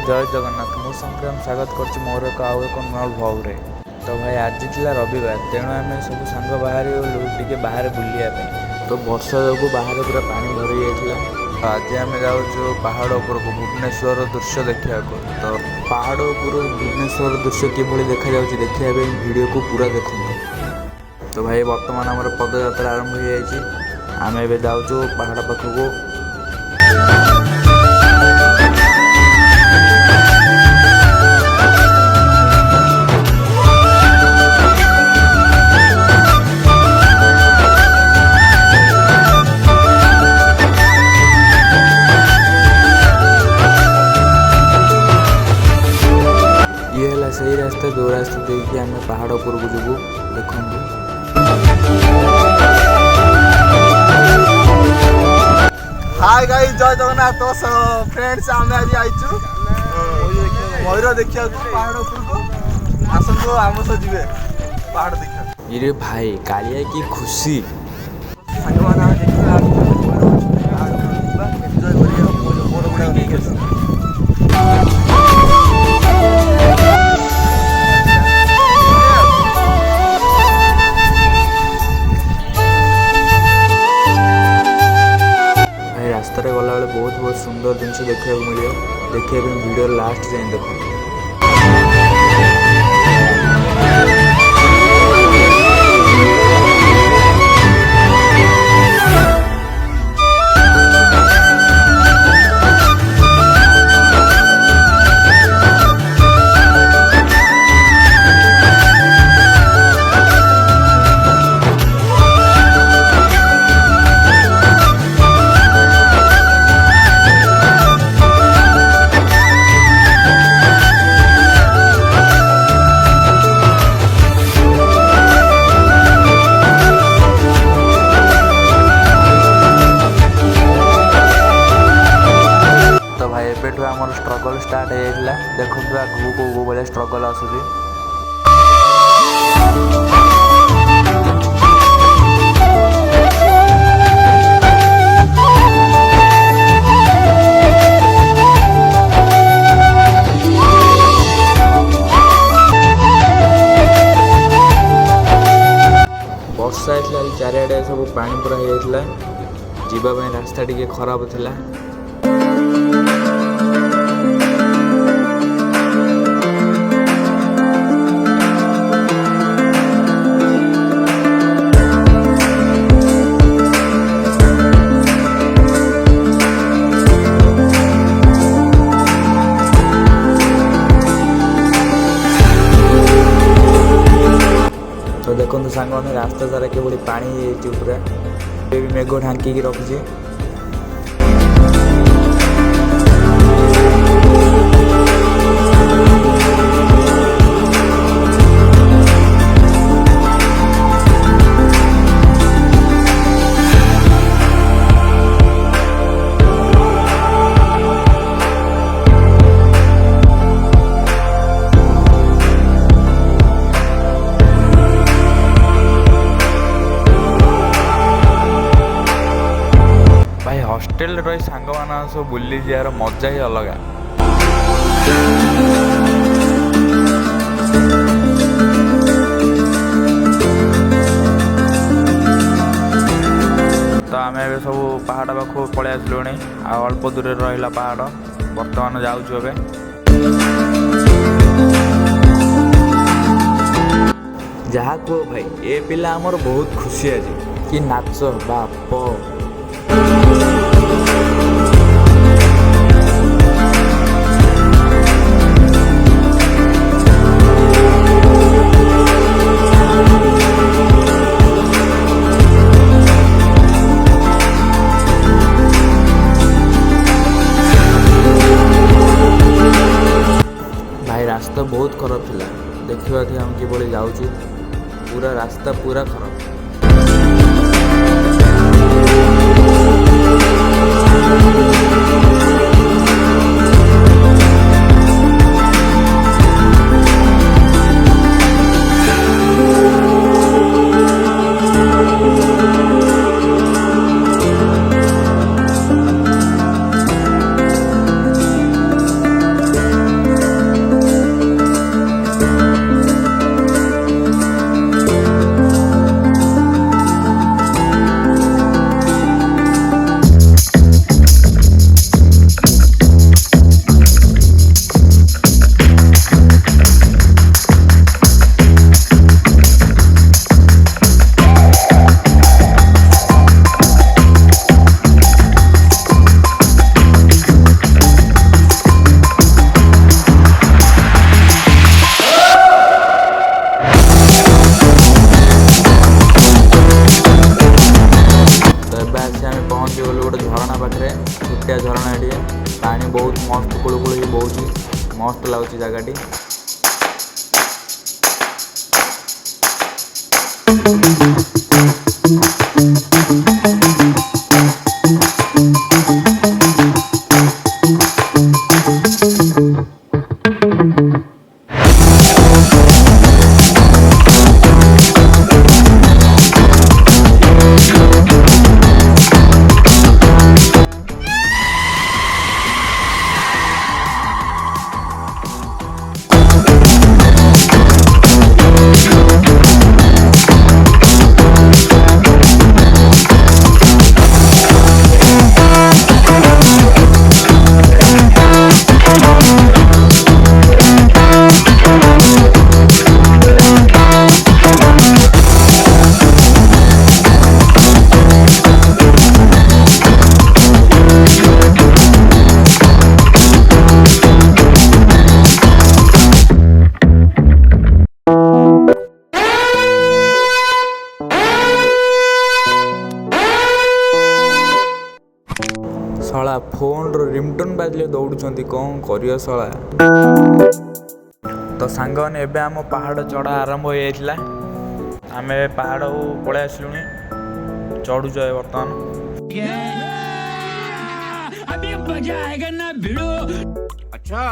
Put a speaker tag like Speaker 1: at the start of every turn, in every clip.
Speaker 1: जय जगन्नाथ मो संग्राम स्वागत कर मोर एक आउ एक नुआ भोग रे। तो भाई आज था रविवार तेणु आम सब सांग बाहर टे बाहर बुलाया तो वर्षा जो बाहर पूरा पानी भरी जाता। आज आम जाऊँ पहाड़ उपर को भुवनेश्वर दृश्य देखा। तो पहाड़ उपर भुवनेश्वर दृश्य किभली देखा देखा वीडियो को पूरा देखो। तो भाई बर्तमान आम पदयात्रा आरंभ हो जाए। आम ए जाऊँ पहाड़ पाखक। ये है सही रास्ता जो रास्ता देखिए आम पहाड़ उपर को जीवु देखु।
Speaker 2: हाय गाइस जय जगन्नाथ। तो फ्रेंड्स आम आज आईचु मयूर देखा पहाड़ उपर को। आसतु आम सब जीवे पहाड़ देखा।
Speaker 1: ये भाई कालिया की खुशी रास्ता गला बेले बहुत बहुत सुंदर जिनस देखा मिले। देखिए वीडियो लास्ट जाए देखो। आमर स्ट्रगल स्टार्ट होता। देखो आगू को भाई स्ट्रगल आसूँ। वर्षा होता चारिड़े सब पानी पूरा हो जाता। जीवाई रास्ता टी खराब था। तो देखो सांग मैंने रास्ता सारा के बड़ी पानी पूरा भी मेघ ढांकी रखी। हॉस्टेल रही सांग मान सब बुली जार मजा ही अलग। तो आम ए सब पहाड़ पाखक पलि आसलु। अल्प दूर रहा पहाड़ बर्तमान जाऊँ ए। जहाँ कह भाई ए पिला आमर बहुत खुशी आज कि नाच बाप। रास्ता बहुत खराब था। देखा कि हम किभली जाऊँ पूरा रास्ता पूरा खराब। ଛୋଟିଆ ଝରଣାଟିଏ, ପାଣି ବହୁତ ମସ୍ତ କୁଳୁକୁଳୁ ହେଇ ବହୁଛି, ମସ୍ତ ଲାଗୁଛି ଜାଗାଟି। ଶଳା ଫୋନ୍ର ରିଙ୍ଗଟୋନ୍ ବାଜିଲେ ଦୌଡ଼ୁଛନ୍ତି, କ'ଣ କରିବ ଶଳା। ତ ସାଙ୍ଗମାନେ ଏବେ ଆମ ପାହାଡ଼ ଚଢ଼ା ଆରମ୍ଭ ହୋଇଯାଇଥିଲା। ଆମେ ଏବେ ପାହାଡ଼କୁ ପଳେଇ ଆସିଲୁଣି, ଚଢ଼ୁଛୁ ଏବେ ବର୍ତ୍ତମାନ।
Speaker 3: अच्छा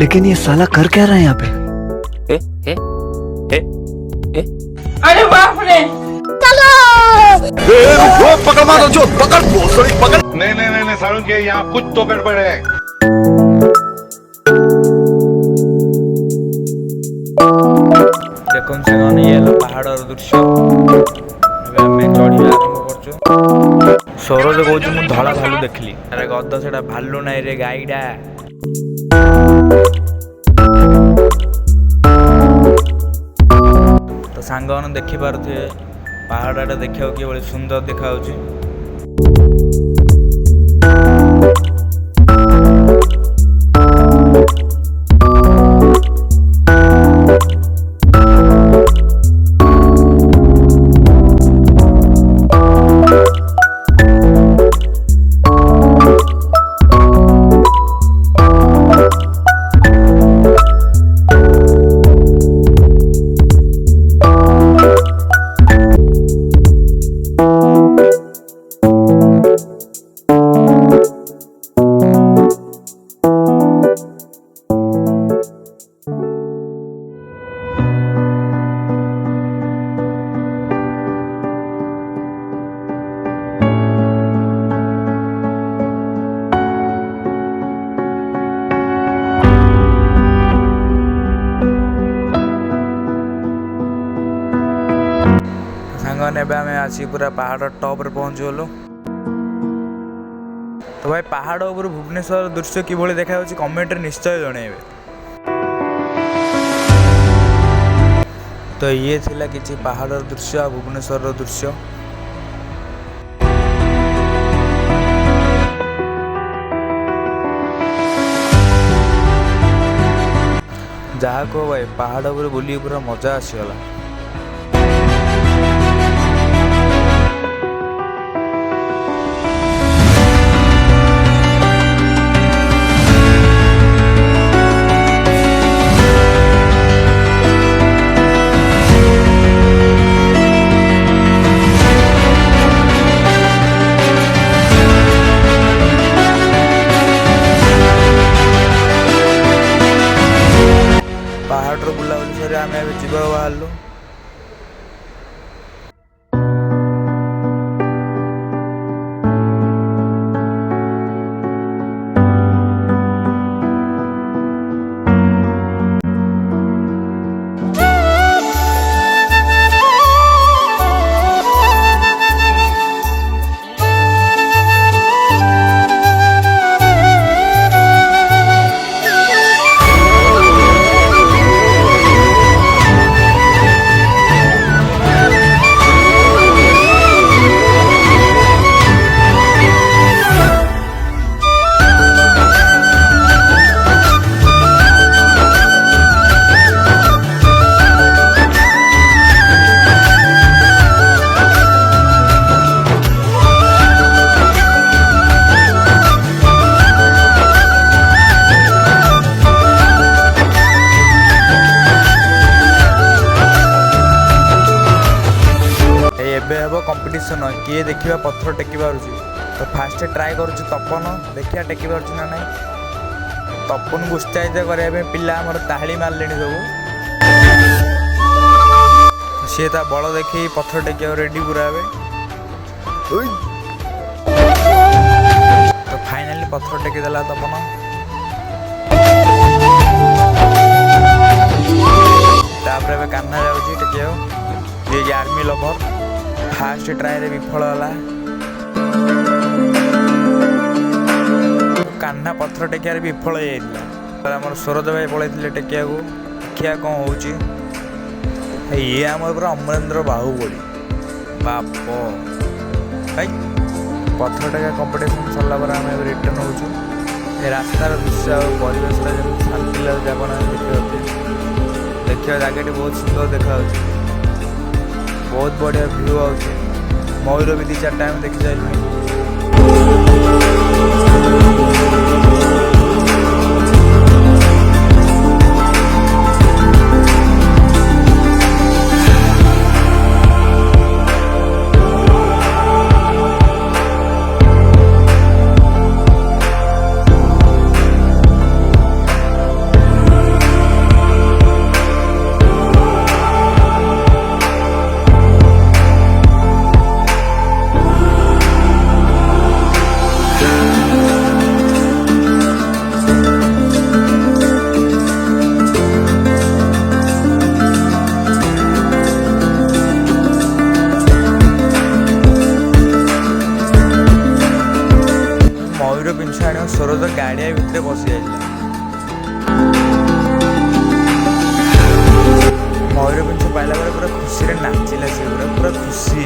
Speaker 4: लेकिन ये साला कर क्या रहा है यहाँ पे?
Speaker 5: अरे बाप रे
Speaker 3: पकड़ मारो जो पकड़ पकड़ नहीं सारुण के यहाँ कुछ तो गड़बड़ है।
Speaker 1: देखो साଙ୍ଗମାନେ ये ହେଲା ପାହାଡ଼ର ଦୃଶ୍ୟ। ଏବେ ଆମେ ଚଢ଼ିବା ଆରମ୍ଭ କରୁଛୁ। ସରୋଜ କହୁଛି ମୁଁ ଧଳା ଭାଲୁ ଦେଖିଲି। ଆରେ ଗଦ ସେଟା ଭାଲୁ ନାହିଁ ରେ ଗାଈଟା। ତ ସାଙ୍ଗମାନେ ଦେଖିପାରୁଥିବେ ପାହାଡ଼ଟା ଦେଖିବାକୁ କିଭଳି ସୁନ୍ଦର ଦେଖାଯାଉଛି। ସାଙ୍ଗମାନେ ଏବେ ଆମେ ଆସି ପୁରା ପାହାଡ଼ ଟପ୍ରେ ପହଞ୍ଚିଗଲୁ। ତ ଭାଇ ପାହାଡ଼ ଉପରୁ ଭୁବନେଶ୍ୱର ଦୃଶ୍ୟ କିଭଳି ଦେଖାଯାଉଛି କମେଣ୍ଟରେ ନିଶ୍ଚୟ ଜଣେଇବେ। ତ ଇଏ ଥିଲା କିଛି ପାହାଡ଼ର ଦୃଶ୍ୟ ଆଉ ଭୁବନେଶ୍ୱରର ଦୃଶ୍ୟ। ଯାହା କୁହ ଭାଇ ପାହାଡ଼ ଉପରେ ବୁଲିକି ପୁରା ମଜା ଆସିଗଲା। ପାହାଡ଼ର ବୁଲାବୁଲି ସରି ଆମେ ଏବେ ଯିବାକୁ ବାହାରିଲୁ। ଏବେ ହେବ କମ୍ପିଟିସନ୍ କିଏ ଦେଖିବା ପଥର ଟେକି ପାରୁଛି। ତ ଫାଷ୍ଟ ଟ୍ରାଏ କରୁଛି ତପନ, ଦେଖିବା ଟେକି ପାରୁଛି ନା ନାହିଁ। ତପନକୁ ଉତ୍ସାହିତ କରିବା ପାଇଁ ପିଲା ଆମର ତାଳି ମାରିଲେଣି ସବୁ। ସିଏ ତା ବଳ ଦେଖି ପଥର ଟେକିବାକୁ ରେଡ଼ି ପୁରା ଏବେ। ତ ଫାଇନାଲି ପଥର ଟେକି ଦେଲା ତପନ। ତାପରେ ଏବେ କାହ୍ନା ଯାଉଛି ଟେକିବାକୁ, ଯିଏକି ଆର୍ମି ଲଭର। ଫାଷ୍ଟ ଟ୍ରାଏରେ ବିଫଳ ହେଲା। କାହ୍ନା ପଥର ଟେକିବାରେ ବିଫଳ ହେଇଯାଇଥିଲା। ଆମର ସରୋଜ ଭାଇ ପଳେଇଥିଲେ ଟେକିବାକୁ, ଦେଖିବା କ'ଣ ହେଉଛି। ଇଏ ଆମର ପୁରା ଅମରେନ୍ଦ୍ର ବାହୁବଳି ବାପ ଭାଇ। ପଥର ଟେକା କମ୍ପିଟିସନ୍ ସରିଲା ପରେ ଆମେ ଏବେ ରିଟର୍ନ ହେଉଛୁ। ଏ ରାସ୍ତାର ଦୃଶ୍ୟ ଆଉ ପରିବେଶଟା ଯେମିତି ଶାନ୍ତି ଲାଗୁଛି ଆପଣ ଦେଖିବା ଜାଗାଟି ବହୁତ ସୁନ୍ଦର ଦେଖାଯାଉଛି। ବହୁତ ବଢ଼ିଆ ଭିଉ ଆଉଛି। ମୟୂର ବି 2-4ଟା ଆମେ ଦେଖି ସାରିଲୁଣି। ମୟୂର ପିଞ୍ଚୁ ଆଣିବ ସରୋଜ ଗାଡ଼ିଆ ଭିତରେ ବସି ଯାଇଥିଲା। ମୟୂର ପିଞ୍ଚୁ ପାଇଲା ବେଳେ ପୁରା ଖୁସିରେ ନାଚିଲା, ସେ ପୁରା ଖୁସି।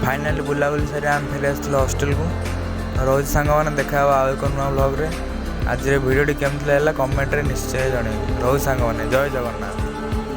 Speaker 1: ଫାଇନାଲି ବୁଲାବୁଲି ସାରି ଆମେ ଫେରି ଆସିଥିଲୁ ହଷ୍ଟେଲକୁ। ରହୁଛି ସାଙ୍ଗମାନେ, ଦେଖା ହେବ ଆଉ ଏକ ନୂଆ ବ୍ଲଗ୍ରେ। ଆଜିର ଭିଡ଼ିଓଟି କେମିତି ଲାଗିଲା କମେଣ୍ଟରେ ନିଶ୍ଚୟ ଜଣାଇବେ। ରହୁଛି ସାଙ୍ଗମାନେ, ଜୟ ଜଗନ୍ନାଥ।